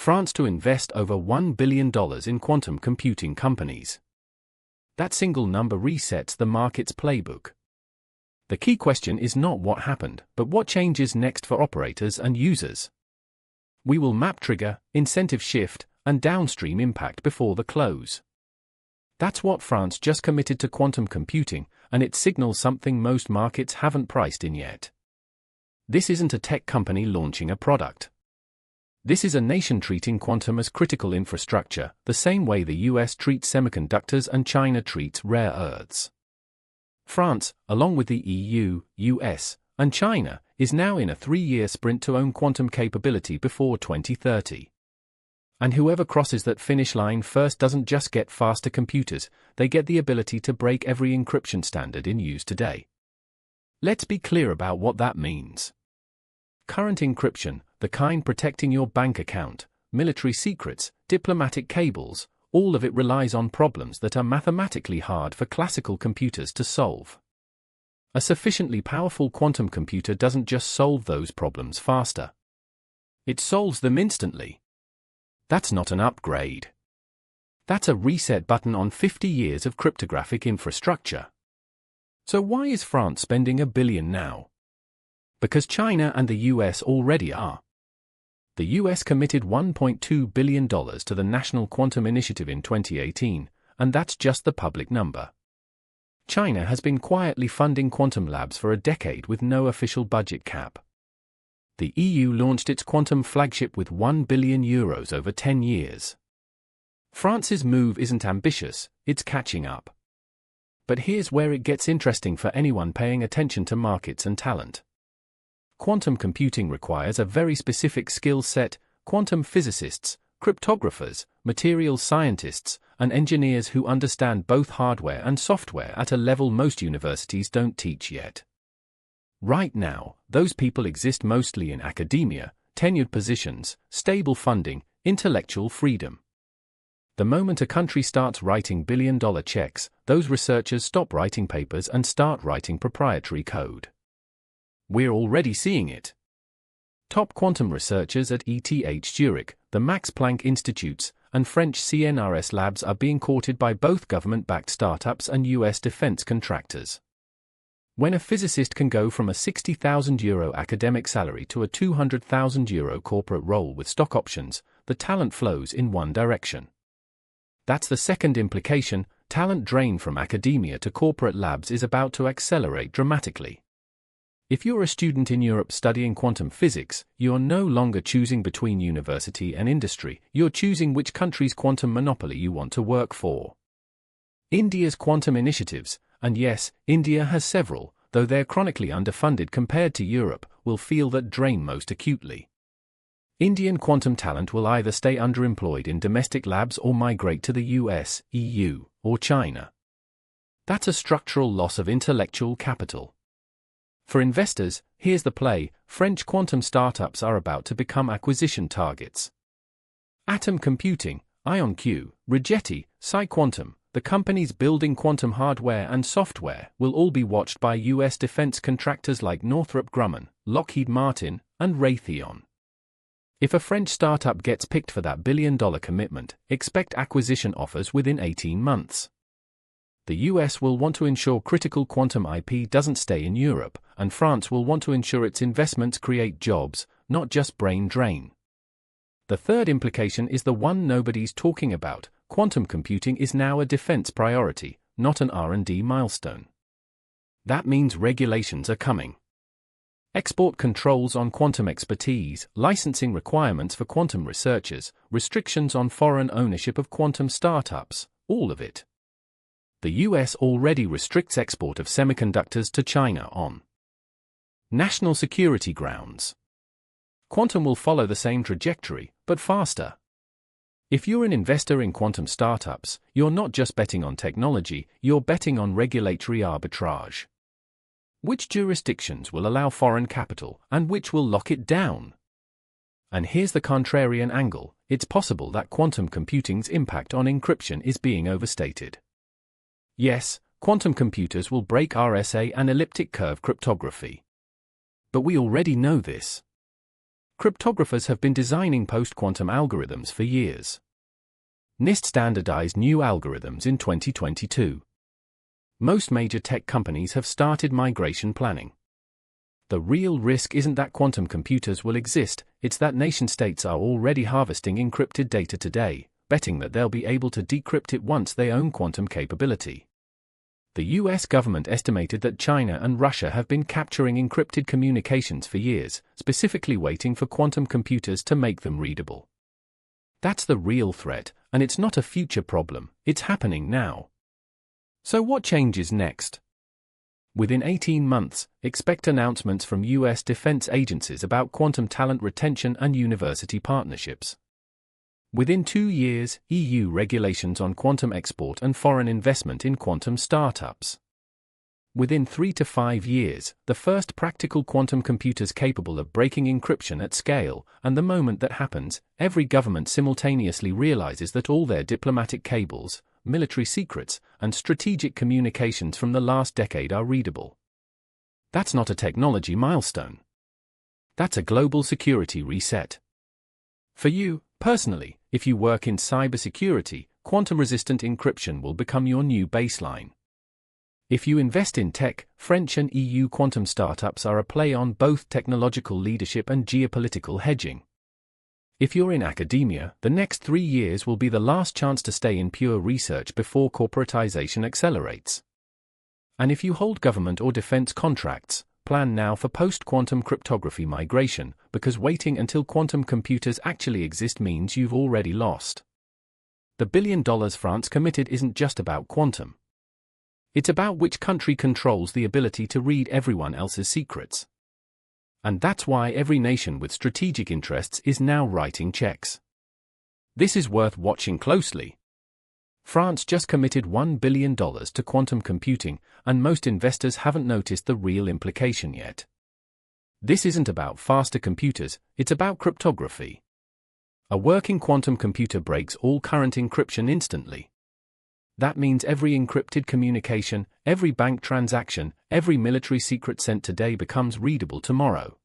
France to invest over $1 billion in quantum computing companies. That single number resets the market's playbook. The key question is not what happened, but what changes next for operators and users. We will map trigger, incentive shift, and downstream impact before the close. That's what France just committed to quantum computing, and it signals something most markets haven't priced in yet. This isn't a tech company launching a product. This is a nation treating quantum as critical infrastructure, the same way the US treats semiconductors and China treats rare earths. France, along with the EU, US, and China, is now in a 3-year sprint to own quantum capability before 2030. And whoever crosses that finish line first doesn't just get faster computers, they get the ability to break every encryption standard in use today. Let's be clear about what that means. Current encryption, the kind protecting your bank account, military secrets, diplomatic cables, all of it relies on problems that are mathematically hard for classical computers to solve. A sufficiently powerful quantum computer doesn't just solve those problems faster. It solves them instantly. That's not an upgrade. That's a reset button on 50 years of cryptographic infrastructure. So why is France spending $1 billion now? Because China and the US already are. The US committed $1.2 billion to the National Quantum Initiative in 2018, and that's just the public number. China has been quietly funding quantum labs for a decade with no official budget cap. The EU launched its quantum flagship with €1 billion over 10 years. France's move isn't ambitious, it's catching up. But here's where it gets interesting for anyone paying attention to markets and talent. Quantum computing requires a very specific skill set: quantum physicists, cryptographers, materials scientists, and engineers who understand both hardware and software at a level most universities don't teach yet. Right now, those people exist mostly in academia, tenured positions, stable funding, intellectual freedom. The moment a country starts writing billion-dollar checks, those researchers stop writing papers and start writing proprietary code. We're already seeing it. Top quantum researchers at ETH Zurich, the Max Planck Institutes, and French CNRS labs are being courted by both government-backed startups and US defense contractors. When a physicist can go from a €60,000 academic salary to a €200,000 corporate role with stock options, the talent flows in one direction. That's the second implication: talent drain from academia to corporate labs is about to accelerate dramatically. If you're a student in Europe studying quantum physics, you're no longer choosing between university and industry, you're choosing which country's quantum monopoly you want to work for. India's quantum initiatives, and yes, India has several, though they're chronically underfunded compared to Europe, will feel that drain most acutely. Indian quantum talent will either stay underemployed in domestic labs or migrate to the US, EU, or China. That's a structural loss of intellectual capital. For investors, here's the play: French quantum startups are about to become acquisition targets. Atom Computing, IonQ, Rigetti, PsiQuantum, the companies building quantum hardware and software, will all be watched by US defense contractors like Northrop Grumman, Lockheed Martin, and Raytheon. If a French startup gets picked for that billion-dollar commitment, expect acquisition offers within 18 months. The US will want to ensure critical quantum IP doesn't stay in Europe, and France will want to ensure its investments create jobs, not just brain drain. The third implication is the one nobody's talking about: quantum computing is now a defense priority, not an R&D milestone. That means regulations are coming. Export controls on quantum expertise, licensing requirements for quantum researchers, restrictions on foreign ownership of quantum startups, all of it. The US already restricts export of semiconductors to China on national security grounds. Quantum will follow the same trajectory, but faster. If you're an investor in quantum startups, you're not just betting on technology, you're betting on regulatory arbitrage. Which jurisdictions will allow foreign capital, and which will lock it down? And here's the contrarian angle: it's possible that quantum computing's impact on encryption is being overstated. Yes, quantum computers will break RSA and elliptic curve cryptography. But we already know this. Cryptographers have been designing post-quantum algorithms for years. NIST standardized new algorithms in 2022. Most major tech companies have started migration planning. The real risk isn't that quantum computers will exist, it's that nation-states are already harvesting encrypted data today, betting that they'll be able to decrypt it once they own quantum capability. The US government estimated that China and Russia have been capturing encrypted communications for years, specifically waiting for quantum computers to make them readable. That's the real threat, and it's not a future problem, it's happening now. So what changes next? Within 18 months, expect announcements from US defense agencies about quantum talent retention and university partnerships. Within 2 years, EU regulations on quantum export and foreign investment in quantum startups. Within 3 to 5 years, the first practical quantum computers capable of breaking encryption at scale, and the moment that happens, every government simultaneously realizes that all their diplomatic cables, military secrets, and strategic communications from the last decade are readable. That's not a technology milestone. That's a global security reset. For you, personally, if you work in cybersecurity, quantum-resistant encryption will become your new baseline. If you invest in tech, French and EU quantum startups are a play on both technological leadership and geopolitical hedging. If you're in academia, the next 3 years will be the last chance to stay in pure research before corporatization accelerates. And if you hold government or defense contracts, plan now for post-quantum cryptography migration, because waiting until quantum computers actually exist means you've already lost. The $1 billion France committed isn't just about quantum. It's about which country controls the ability to read everyone else's secrets. And that's why every nation with strategic interests is now writing checks. This is worth watching closely. France just committed $1 billion to quantum computing, and most investors haven't noticed the real implication yet. This isn't about faster computers, it's about cryptography. A working quantum computer breaks all current encryption instantly. That means every encrypted communication, every bank transaction, every military secret sent today becomes readable tomorrow.